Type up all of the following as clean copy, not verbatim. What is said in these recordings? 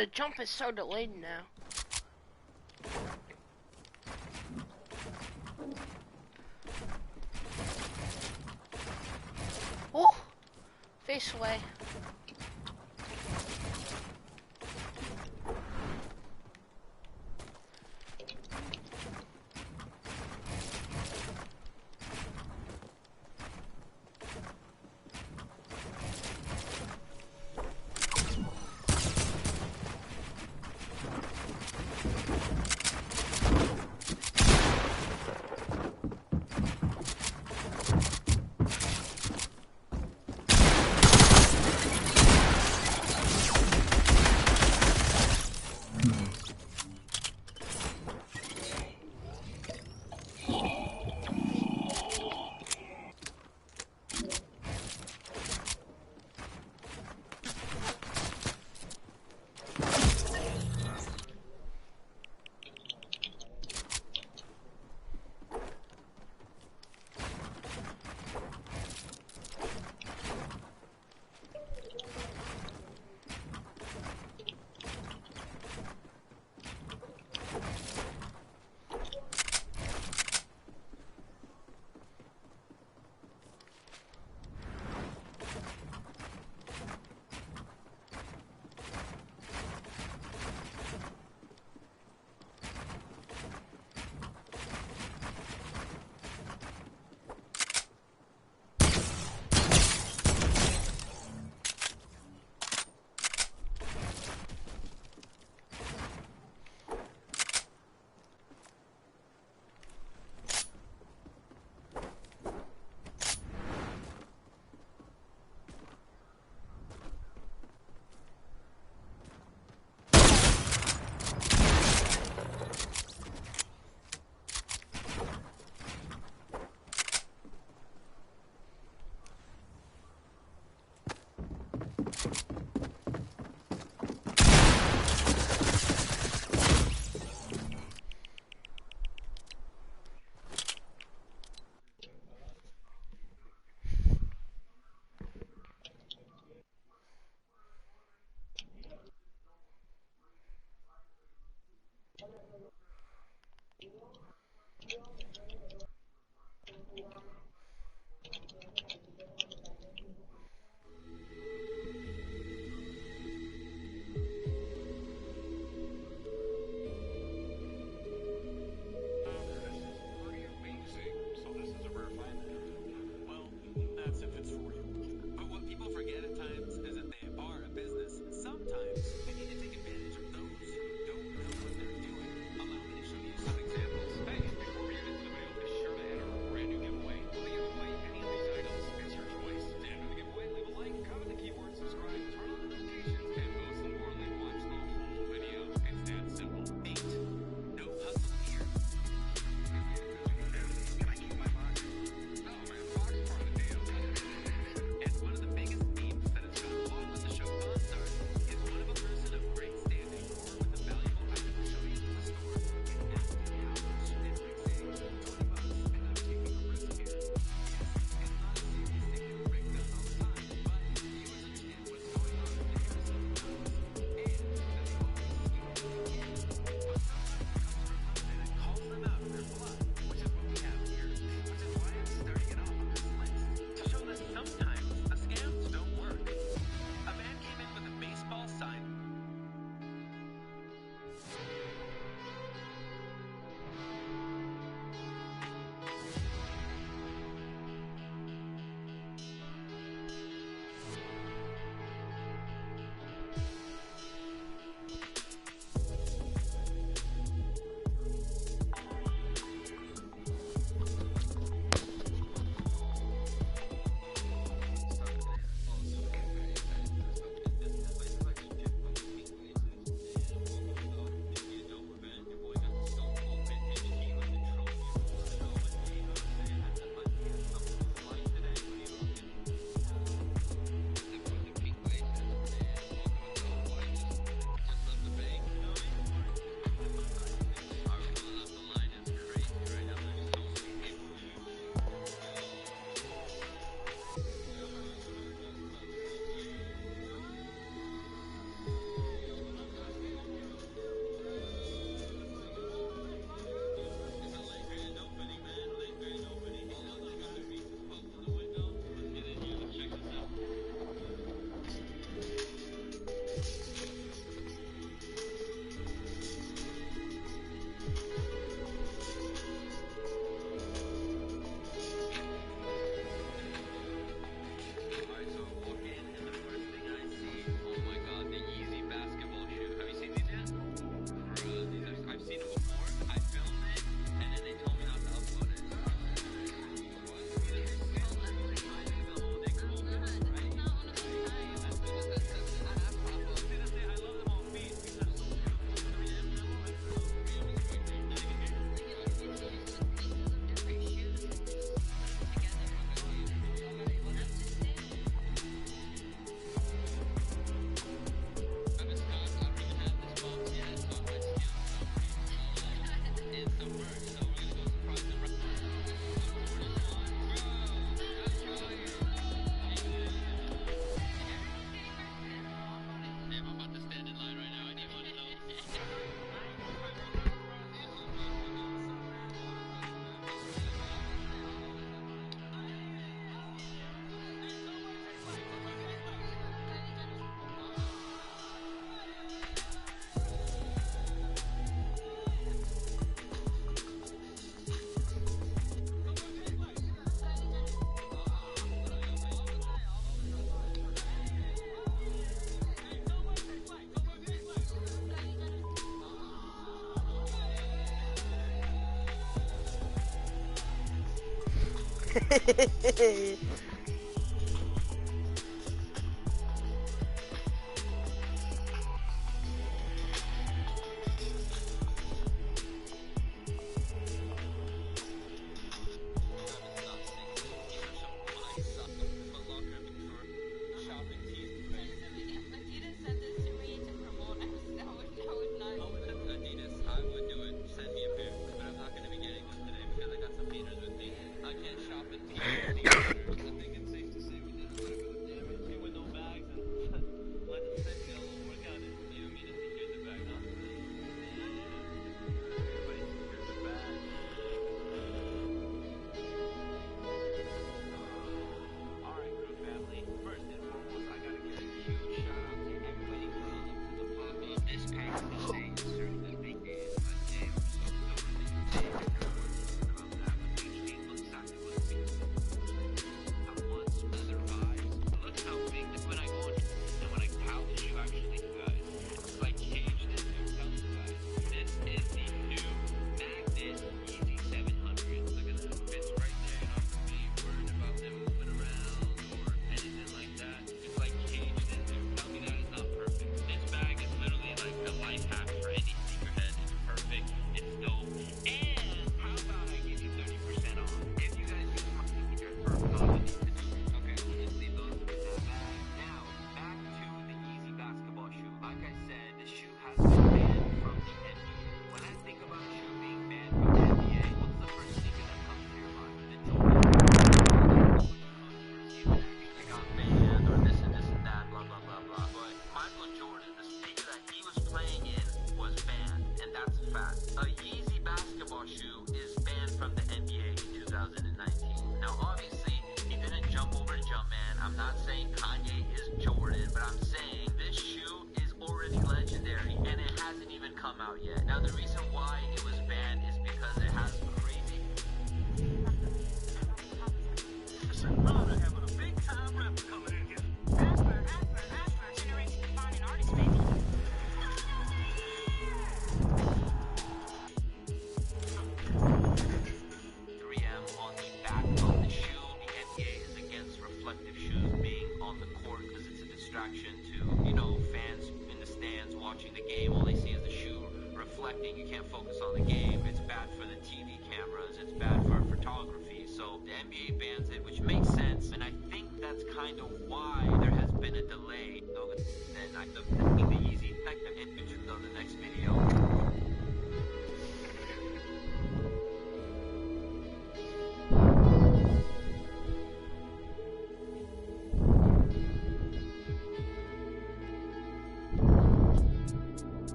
The jump is so delayed now. Oh! Face away.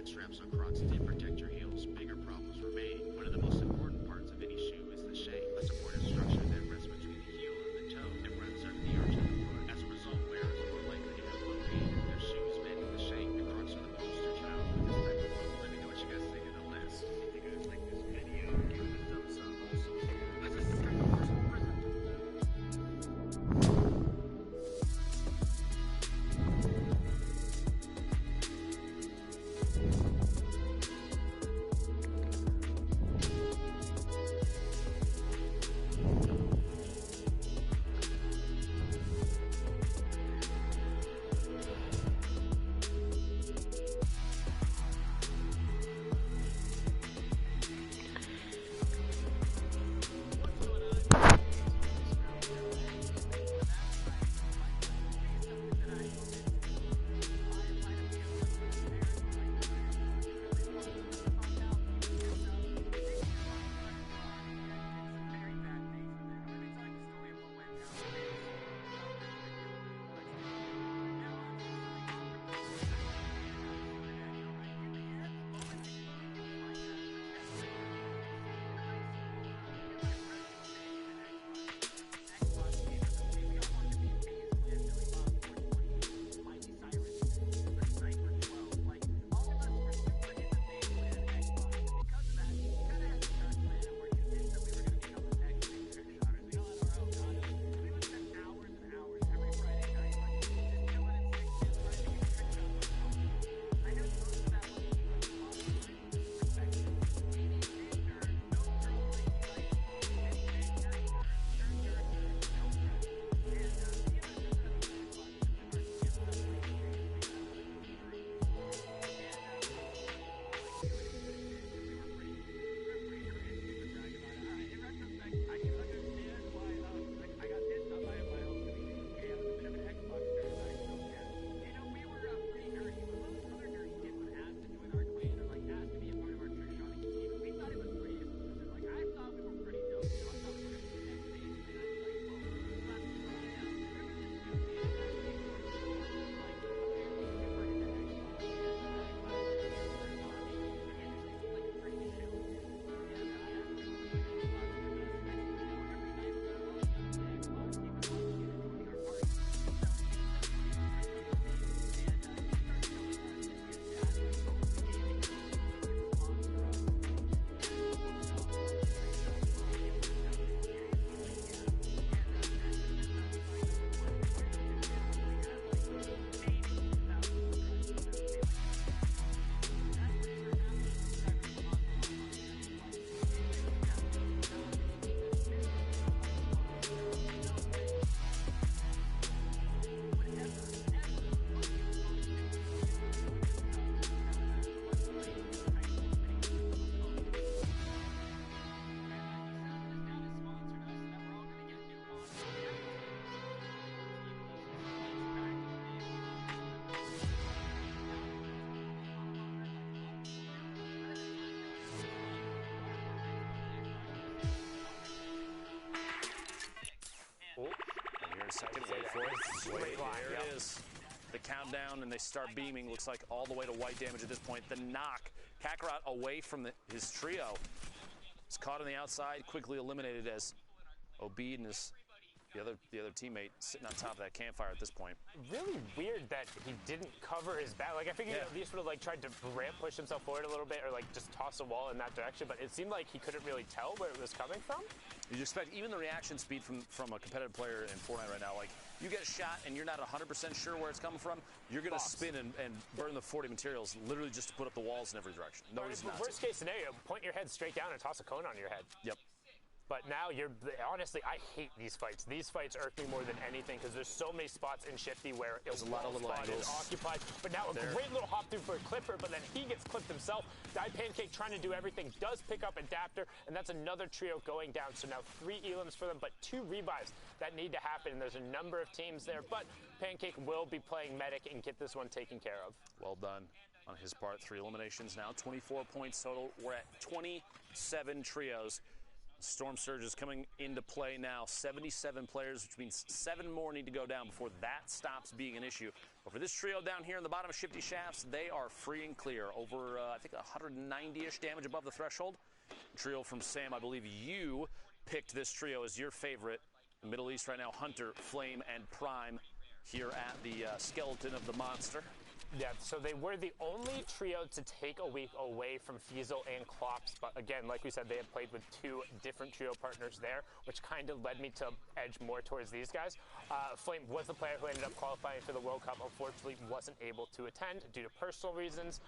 Add straps on Crocs to protect your heels. Bigger problems remain. One of the most important parts of any shoe is the shank, a supportive structure that rests between the heel and the toe. It runs under the arch of the foot. As a result, wearers are more likely to have low pain in their shoes made with the shank. The Crocs are the poster child for this type of look. Let me know what you guys think in the list. If you guys like this video, give it a thumbs up. Also, let's just start the first present. Second, wait for it. Straight line. There it is. The countdown, and they start beaming. Looks like all the way to white damage at this point. The knock. Kakarot away from his trio. Is caught on the outside, quickly eliminated as Obed and the other teammate sitting on top of that campfire at this point. Really weird that he didn't cover his back. Like, I figured at least would have, like, tried to ramp push himself forward a little bit or, like, just toss a wall in that direction, but it seemed like he couldn't really tell where it was coming from. You'd expect even the reaction speed from a competitive player in Fortnite right now, like, you get a shot and you're not 100% sure where it's coming from, you're going to spin and burn the 40 materials literally just to put up the walls in every direction. No reason not to. Worst case scenario, point your head straight down and toss a cone on your head. Yep. But now honestly, I hate these fights. These fights irk me more than anything because there's so many spots in Shifty where there's a lot of little angles occupied. But now a great little hop through for a Clipper, but then he gets clipped himself. Die Pancake trying to do everything, does pick up Adapter, and that's another trio going down. So now 3 elims for them, but 2 revives that need to happen. And there's a number of teams there, but Pancake will be playing Medic and get this one taken care of. Well done on his part. 3 eliminations now, 24 points total. We're at 27 trios. Storm Surge is coming into play now. 77 players, which means 7 more need to go down before that stops being an issue. But for this trio down here in the bottom of Shifty Shafts, they are free and clear. Over, I think, 190-ish damage above the threshold. Trio from Sam, I believe you picked this trio as your favorite. The Middle East right now, Hunter, Flame, and Prime here at the skeleton of the monster. Yeah, so they were the only trio to take a week away from Fiesel and Klops, but again, like we said, they had played with two different trio partners there, which kind of led me to edge more towards these guys. Flame was the player who ended up qualifying for the World Cup, unfortunately wasn't able to attend due to personal reasons.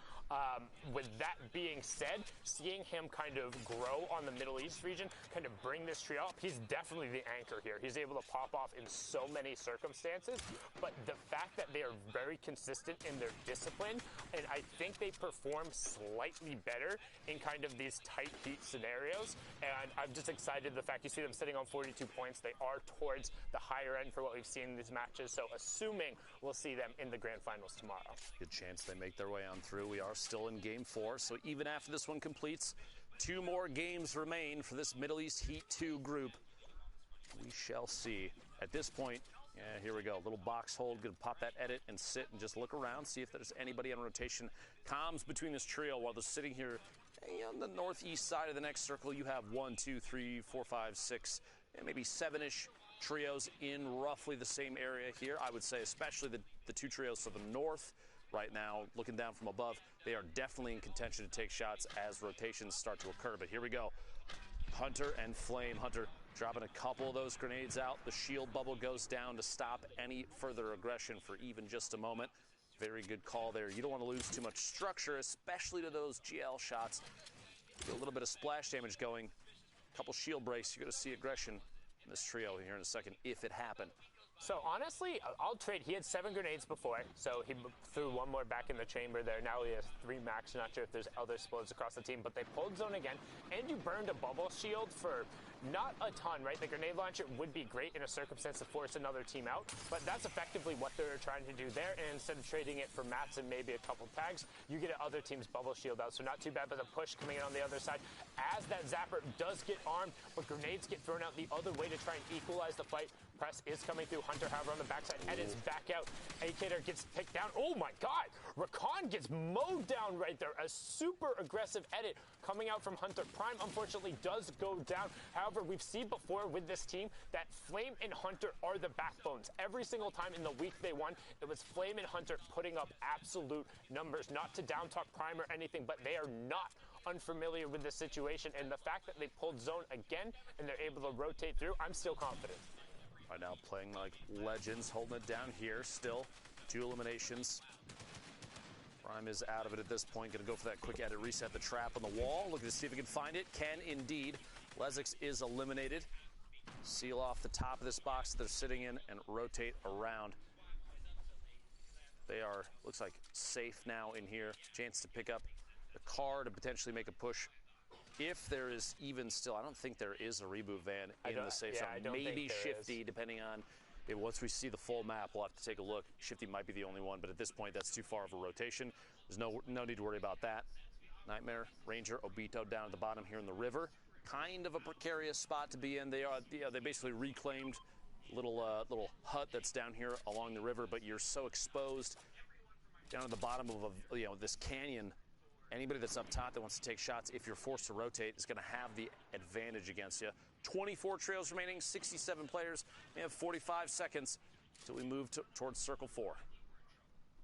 With that being said, seeing him kind of grow on the Middle East region, kind of bring this trio up, he's definitely the anchor here. He's able to pop off in so many circumstances, but the fact that they are very consistent in their discipline, and I think they perform slightly better in kind of these tight heat scenarios, and I'm just excited the fact you see them sitting on 42 points. They are towards the higher end for what we've seen in these matches, so assuming we'll see them in the grand finals tomorrow. Good chance they make their way on through. We are still in game 4, so even after this one completes, 2 more games remain for this Middle East Heat 2 group. We shall see. At this point, yeah, here we go. Little box hold. Going to pop that edit and sit and just look around, see if there's anybody on rotation. Comms between this trio while they're sitting here on the northeast side of the next circle. You have 1, 2, 3, 4, 5, 6, and maybe 7-ish trios in roughly the same area here. I would say especially the 2 trios to the north right now, looking down from above, they are definitely in contention to take shots as rotations start to occur. But here we go. Hunter and Flame. Hunter dropping a couple of those grenades out. The shield bubble goes down to stop any further aggression for even just a moment. Very good call there. You don't want to lose too much structure, especially to those GL shots. Get a little bit of splash damage going. A couple shield breaks. You're going to see aggression in this trio here in a second, if it happened. So honestly, I'll trade. He had 7 grenades before, so he threw 1 more back in the chamber there. Now he has 3 max. Not sure if there's other explodes across the team, but they pulled zone again, and you burned a bubble shield for not a ton, right? The grenade launcher would be great in a circumstance to force another team out, but that's effectively what they're trying to do there. And instead of trading it for mats and maybe a couple tags, you get other team's bubble shield out. So not too bad, but the push coming in on the other side as that Zapper does get armed, but grenades get thrown out the other way to try and equalize the fight. Press is coming through. Hunter, however, on the backside, edits back out. Akator gets picked down. Oh my God! Rakan gets mowed down right there. A super aggressive edit coming out from Hunter. Prime, unfortunately, does go down. However, we've seen before with this team that Flame and Hunter are the backbones. Every single time in the week they won, it was Flame and Hunter putting up absolute numbers. Not to down talk Prime or anything, but they are not unfamiliar with the situation. And the fact that they pulled zone again and they're able to rotate through, I'm still confident. Right now playing like legends, holding it down here still. 2 eliminations. Prime is out of it at this point. Going to go for that quick edit, reset the trap on the wall. Looking to see if he can find it. Can indeed. Lesix is eliminated. Seal off the top of this box that they're sitting in and rotate around. They are, looks like, safe now in here. Chance to pick up the car to potentially make a push. If there is even still, I don't think there is a reboot van in the safe zone. Maybe Shifty, depending on once we see the full map, we'll have to take a look. Shifty might be the only one, but at this point, that's too far of a rotation. There's no need to worry about that. Nightmare, Ranger, Obito down at the bottom here in the river. Kind of a precarious spot to be in. They basically reclaimed little hut that's down here along the river, but you're so exposed down at the bottom of this canyon. Anybody that's up top that wants to take shots, if you're forced to rotate, is going to have the advantage against you. 24 trails remaining, 67 players. We have 45 seconds until we move towards Circle 4.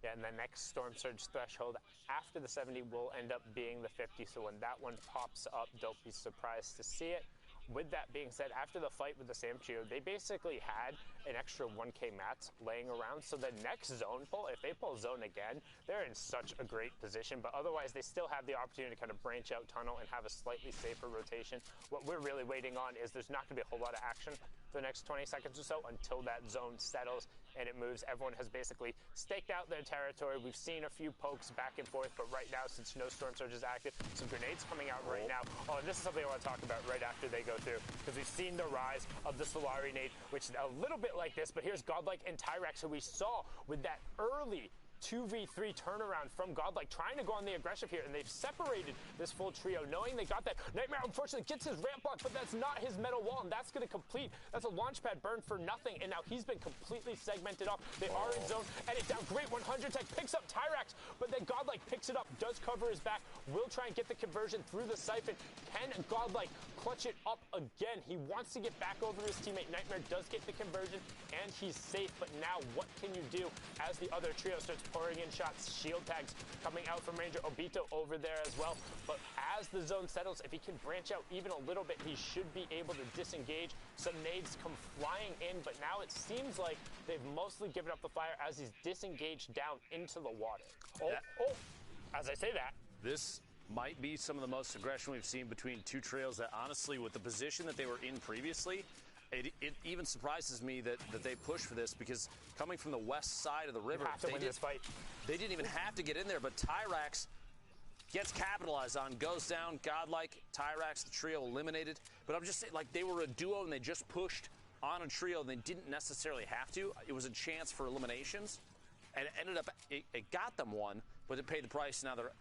Yeah, and the next Storm Surge threshold after the 70 will end up being the 50. So when that one pops up, don't be surprised to see it. With that being said, after the fight with the Sam Trio, they basically had an extra 1K mats laying around. So the next zone pull, if they pull zone again, they're in such a great position. But otherwise, they still have the opportunity to kind of branch out tunnel and have a slightly safer rotation. What we're really waiting on is there's not going to be a whole lot of action for the next 20 seconds or so until that zone settles and it moves. Everyone has basically staked out their territory. We've seen a few pokes back and forth, but right now, since no Storm Surge is active, some grenades coming out right now. Oh, and this is something I want to talk about right after they go through, because we've seen the rise of the Solari nade, which is a little bit like this, but here's Godlike and Tyrax, who we saw with that early 2v3 turnaround from Godlike, trying to go on the aggressive here, and they've separated this full trio, knowing they got that. Nightmare, unfortunately, gets his ramp block, but that's not his metal wall, and that's going to complete. That's a launch pad burn for nothing, and now he's been completely segmented off. They are in zone, and it's down. Great 100 tech, picks up Tyrax, but then Godlike picks it up, does cover his back, will try and get the conversion through the siphon. Can Godlike clutch it up again? He wants to get back over his teammate. Nightmare does get the conversion, and he's safe, but now what can you do as the other trio starts pouring in shots? Shield tags coming out from Ranger. Obito over there as well, but as the zone settles, if he can branch out even a little bit, he should be able to disengage. Some nades come flying in, but now it seems like they've mostly given up the fire as he's disengaged down into the water. As I say that, this might be some of the most aggression we've seen between two trios that, honestly, with the position that they were in previously, it even surprises me that they pushed for this, because coming from the west side of the river, they didn't even have to get in there, but Tyrax gets capitalized on, goes down, Godlike, Tyrax, the trio eliminated. But I'm just saying, like, they were a duo and they just pushed on a trio and they didn't necessarily have to. It was a chance for eliminations, and it ended up, it got them one, but it paid the price. Now they're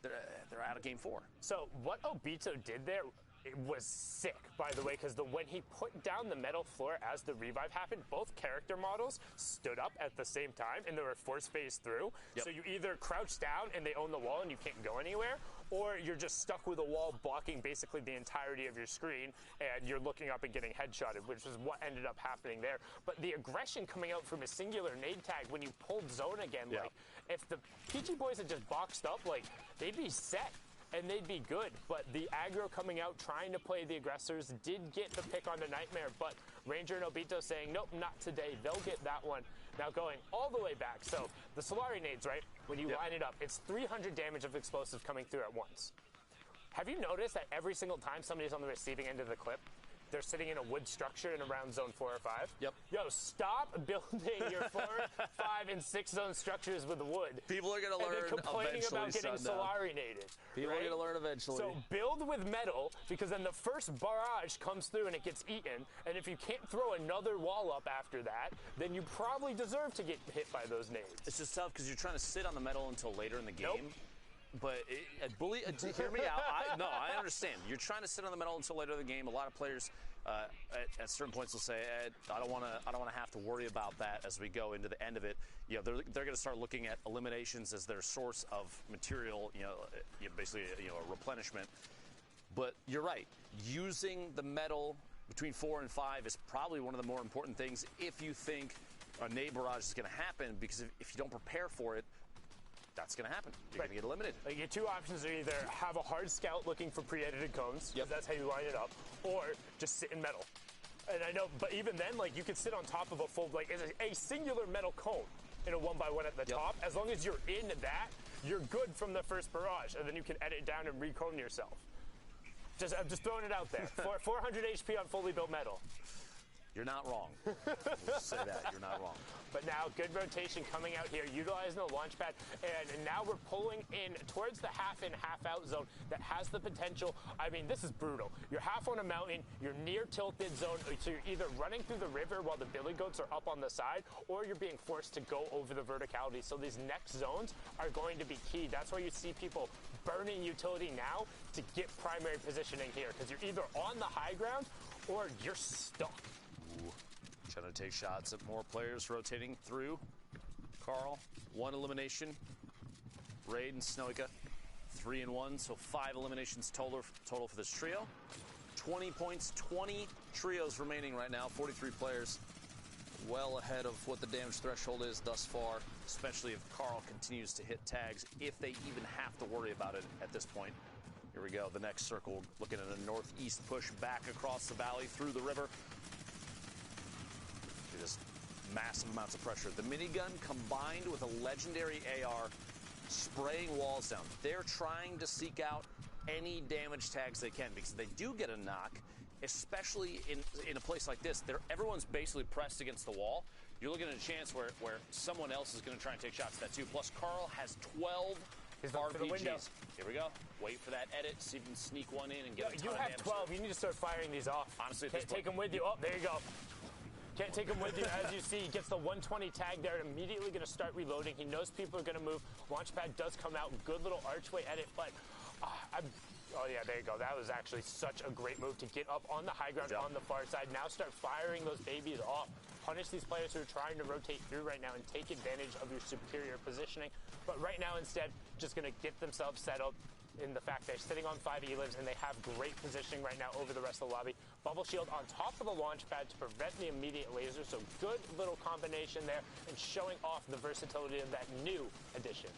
out of game 4. So what Obito did there, it was sick, by the way, because when he put down the metal floor as the revive happened, both character models stood up at the same time, and they were force phased through. Yep. So you either crouch down and they own the wall and you can't go anywhere, or you're just stuck with a wall blocking basically the entirety of your screen, and you're looking up and getting headshotted, which is what ended up happening there. But the aggression coming out from a singular nade tag when you pulled zone again, yeah. like, if the PG boys had just boxed up, like, they'd be set. And they'd be good, but the aggro coming out, trying to play the aggressors, did get the pick on the Nightmare, but Ranger and Obito saying, nope, not today. They'll get that one. Now going all the way back. So the Solari nades, right? When you line it up, it's 300 damage of explosives coming through at once. Have you noticed that every single time somebody's on the receiving end of the clip, they're sitting in a wood structure in around zone 4 or 5? Yep. Yo, stop building your 4, 5, and 6 zone structures with wood. People are going to learn and then complaining eventually, about getting Solari nated. People are going to learn eventually. So build with metal, because then the first barrage comes through and it gets eaten. And if you can't throw another wall up after that, then you probably deserve to get hit by those nades. It's just tough because you're trying to sit on the metal until later in the game. Nope. But hear me out. I understand. You're trying to sit on the metal until later in the game. A lot of players at certain points will say, I don't want to have to worry about that as we go into the end of it. You know, they're going to start looking at eliminations as their source of material. Basically a replenishment. But you're right. Using the metal between 4 and 5 is probably one of the more important things if you think a nade barrage is going to happen, because if you don't prepare for it, that's going to happen. You're going to get eliminated. Your two options are either have a hard scout looking for pre-edited cones, because that's how you line it up, or just sit in metal. And I know, but even then, like, you could sit on top of a full, like, a singular metal cone in a 1x1 at the top. As long as you're in that, you're good from the first barrage, and then you can edit down and recone yourself. I'm just throwing it out there. 400 HP on fully built metal. You're not wrong. We'll say that. You're not wrong. But now, good rotation coming out here, utilizing the launch pad, and now we're pulling in towards the half-in, half-out zone that has the potential. I mean, this is brutal. You're half on a mountain, you're near tilted zone, so you're either running through the river while the billy goats are up on the side, or you're being forced to go over the verticality. So these next zones are going to be key. That's why you see people burning utility now to get primary positioning here, because you're either on the high ground or you're stuck. Ooh. Trying to take shots at more players rotating through. Carl, 1 elimination. Raid and Snoika, 3 and 1, so 5 eliminations total for this trio. 20 points, 20 trios remaining right now, 43 players. Well ahead of what the damage threshold is thus far, especially if Carl continues to hit tags, if they even have to worry about it at this point. Here we go, the next circle, looking at a northeast push back across the valley through the river. Just massive amounts of pressure. The minigun combined with a legendary AR spraying walls down. They're trying to seek out any damage tags they can, because they do get a knock, especially in a place like this. Everyone's basically pressed against the wall. You're looking at a chance where someone else is going to try and take shots at that too. Plus, Carl has 12 RPGs. Here we go. Wait for that edit. See if you can sneak one in and get a ton of damage. You have 12. You need to start firing these off. Honestly, take them with you. Oh, there you go. Can't take him with you. As you see, he gets the 120 tag there and immediately going to start reloading. He knows people are going to move. Launchpad does come out. Good little archway edit, but oh, yeah, there you go. That was actually such a great move to get up on the high ground on the far side. Now start firing those babies off. Punish these players who are trying to rotate through right now and take advantage of your superior positioning. But right now, instead, just going to get themselves set up in the fact they're sitting on 5 elims and they have great positioning right now over the rest of the lobby. Bubble shield on top of the launch pad to prevent the immediate laser. So good little combination there and showing off the versatility of that new addition.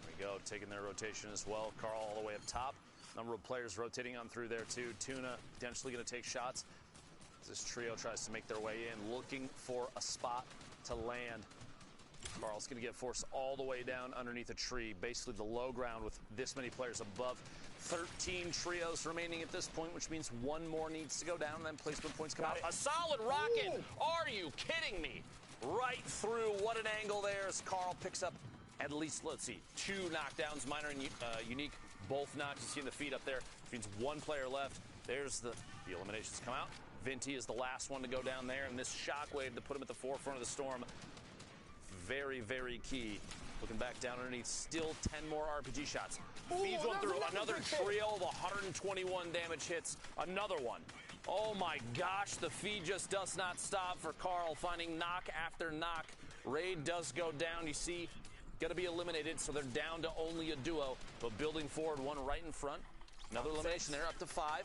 There we go, taking their rotation as well. Carl all the way up top. Number of players rotating on through there too. Tuna potentially going to take shots. This trio tries to make their way in, looking for a spot to land. Carl's going to get forced all the way down underneath a tree, basically the low ground with this many players above. 13 trios remaining at this point, which means one more needs to go down, and then placement points come out. A solid rocket! Ooh. Are you kidding me? Right through. What an angle there as Carl picks up at least, let's see, 2 knockdowns, minor and unique. Both knocks. You see the feed up there. Means one player left. There's the eliminations come out. Vinti is the last one to go down there, and this shockwave to put him at the forefront of the storm. Very, very key. Looking back down underneath, still 10 more RPG shots. Feeds one through. Another trio of 121 damage hits. Another one. Oh my gosh, the feed just does not stop for Carl, finding knock after knock. Raid does go down. You see, going to be eliminated, so they're down to only a duo, but building forward, one right in front. Another elimination there, up to 5.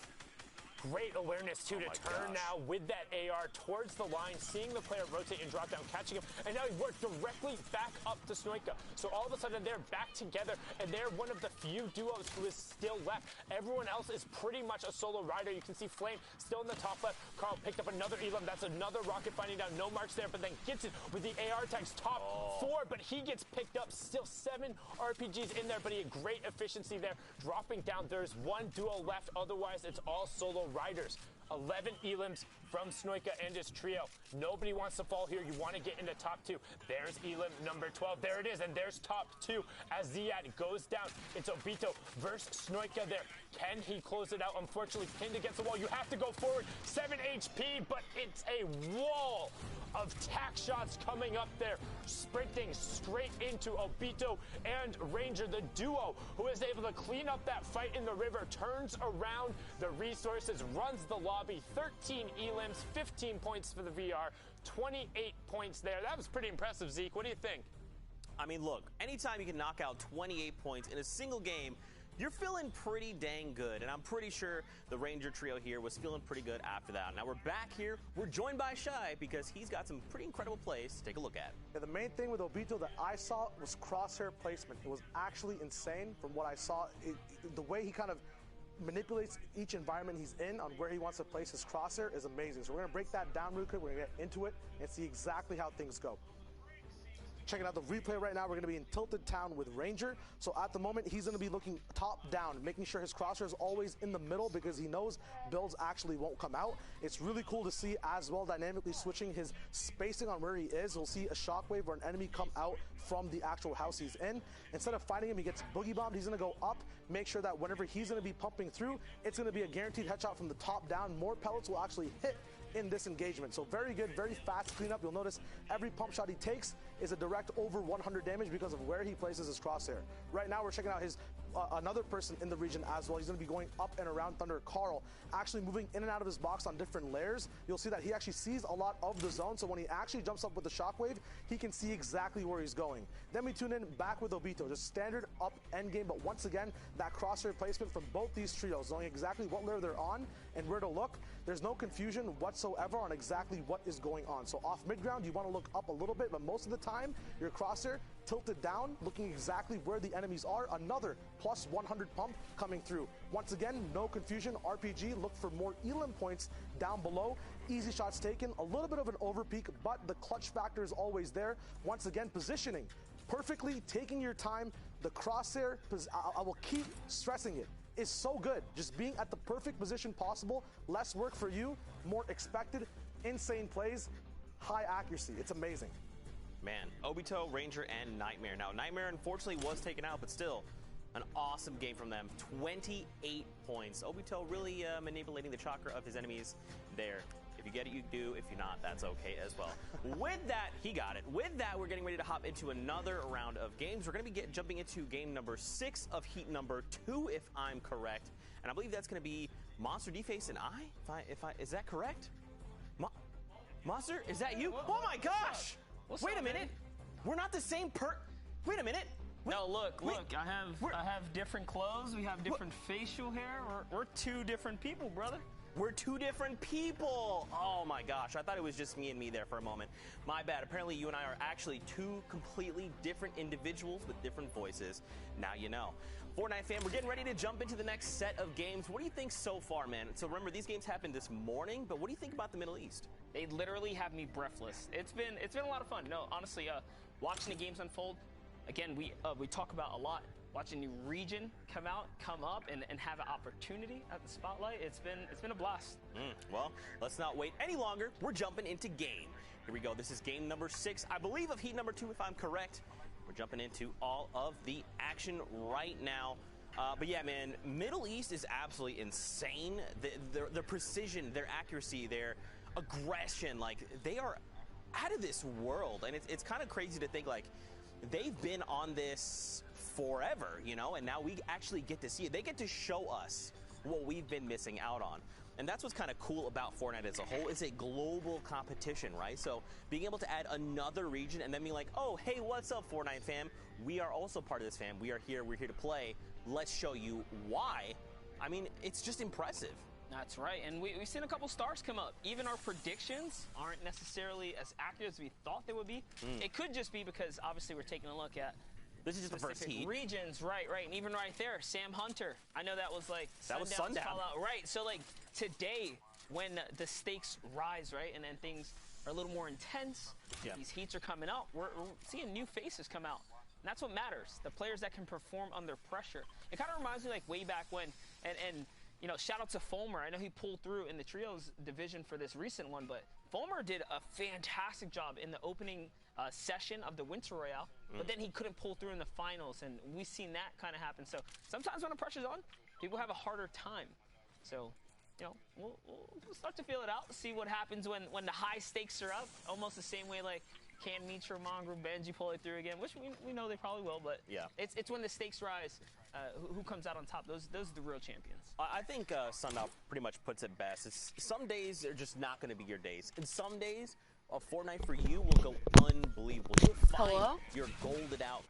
Great awareness, too, to turn now with that AR towards the line, seeing the player rotate and drop down, catching him, and now he worked directly back up to Snoika. So all of a sudden, they're back together, and they're one of the few duos who is still left. Everyone else is pretty much a solo rider. You can see Flame still in the top left. Carl picked up another elim. That's another rocket finding down. No marks there, but then gets it with the AR tags. Top 4, but he gets picked up. Still 7 RPGs in there, but he had great efficiency there. Dropping down, there's one duo left. Otherwise, it's all solo riders. 11 elims from Snoika and his trio. Nobody wants to fall here. You want to get into top 2. There's elim number 12. There it is, and there's top 2 as Ziad goes down. It's Obito versus Snoika there. Can he close it out? Unfortunately, pinned against the wall. You have to go forward. 7 HP, but it's a wall of tack shots coming up there, sprinting straight into Obito and Ranger, the duo who is able to clean up that fight in the river, turns around the resources, runs the lobby. 13 elims, 15 points for the VR, 28 points there. That was pretty impressive, Zeke. What do you think? I mean, look, anytime you can knock out 28 points in a single game, you're feeling pretty dang good, and I'm pretty sure the Ranger trio here was feeling pretty good after that. Now we're back here. We're joined by Shai because he's got some pretty incredible plays to take a look at. Yeah, the main thing with Obito that I saw was crosshair placement. It was actually insane from what I saw. The way he kind of manipulates each environment he's in on where he wants to place his crosshair is amazing. So we're going to break that down real quick. We're going to get into it and see exactly how things go. Checking out the replay right now, we're going to be in Tilted Town with Ranger. So at the moment, he's going to be looking top down, making sure his crosshair is always in the middle because he knows builds actually won't come out. It's really cool to see as well, dynamically switching his spacing on where he is. We'll see a shockwave or an enemy come out from the actual house he's in. Instead of fighting him, he gets boogie bombed. He's going to go up, make sure that whenever he's going to be pumping through, it's going to be a guaranteed headshot from the top down. More pellets will actually hit in this engagement. So very good, very fast cleanup. You'll notice every pump shot he takes is a direct over 100 damage because of where he places his crosshair. Right now we're checking out his another person in the region as well. He's going to be going up and around Thunder. Carl actually moving in and out of his box on different layers. You'll see that he actually sees a lot of the zone, so when he actually jumps up with the shockwave, he can see exactly where he's going. Then we tune in back with Obito, just standard up end game, but once again that crosshair placement from both these trios, knowing exactly what layer they're on and where to look. There's no confusion whatsoever on exactly what is going on. So off mid ground, you want to look up a little bit, but most of the time your crosshair tilted down, looking exactly where the enemies are. Another plus 100 pump coming through. Once again, no confusion. RPG, look for more elim points down below. Easy shots taken, a little bit of an overpeak, but the clutch factor is always there. Once again, positioning perfectly, taking your time. The crosshair, I will keep stressing it, is so good. Just being at the perfect position possible. Less work for you, more expected, insane plays, high accuracy. It's amazing. Man, Obito, Ranger, and Nightmare. Now, Nightmare unfortunately was taken out, but still, An awesome game from them. 28 points. Obito really manipulating the chakra of his enemies there. If you get it, you do. If you're not, that's okay as well. With that, he got it. With that, we're getting ready to hop into another round of games. We're going to be jumping into game number 6 of heat number 2, if I'm correct. And I believe that's going to be Monster, D-Face, and I. Is that correct? Monster, is that you? Oh my gosh! Wait a minute. We're not the same Wait a minute. No, look, I have different clothes, we have different facial hair, we're two different people, brother. We're two different people. Oh my gosh, I thought it was just me and me there for a moment. My bad. Apparently you and I are actually two completely different individuals with different voices. Now you know. Fortnite fam, we're getting ready to jump into the next set of games. What do you think so far, man? So remember, these games happened this morning, but what do you think about the Middle East? They literally have me breathless. It's been a lot of fun. No, honestly, watching the games unfold, again, we talk about a lot. Watching a new region come up, and have an opportunity at the spotlight, it's been a blast. Well, let's not wait any longer. We're jumping into game. Here we go. This is game number 6, I believe, of heat number 2, if I'm correct. We're jumping into all of the action right now. But yeah, man, Middle East is absolutely insane. The precision, their accuracy, their aggression, like, they are out of this world. And it's kind of crazy to think, like, they've been on this forever, you know, and now we actually get to see it. They get to show us what we've been missing out on. And that's what's kind of cool about Fortnite as a whole. It's a global competition, right? So being able to add another region and then be like, oh, hey, what's up, Fortnite fam? We are also part of this, fam. We are here. We're here to play. Let's show you why. I mean, it's just impressive. That's right, and we've seen a couple stars come up. Even our predictions aren't necessarily as accurate as we thought they would be. It could just be because, obviously, we're taking a look at this is just the first heat. Regions, right, and even right there, Sam Hunter. I know that was like Sundown. Right, so like today, when the stakes rise, right, and then things are a little more intense, these heats are coming out, we're seeing new faces come out. And that's what matters, the players that can perform under pressure. It kind of reminds me like way back when, and you know, shout out to Fulmer. I know he pulled through in the trios division for this recent one, but Fulmer did a fantastic job in the opening session of the Winter Royale, but then he couldn't pull through in the finals, and we've seen that kind of happen. So sometimes when the pressure's on, people have a harder time. So, you know, we'll start to feel it out, see what happens when the high stakes are up, almost the same way like can Mitra, Mongrel, Benji pull it through again, which we know they probably will, but it's when the stakes rise, who comes out on top. Those are the real champions. I think Sundown pretty much puts it best. Some days are just not going to be your days, and some days of Fortnite for you will go unbelievable. You'll find your golded out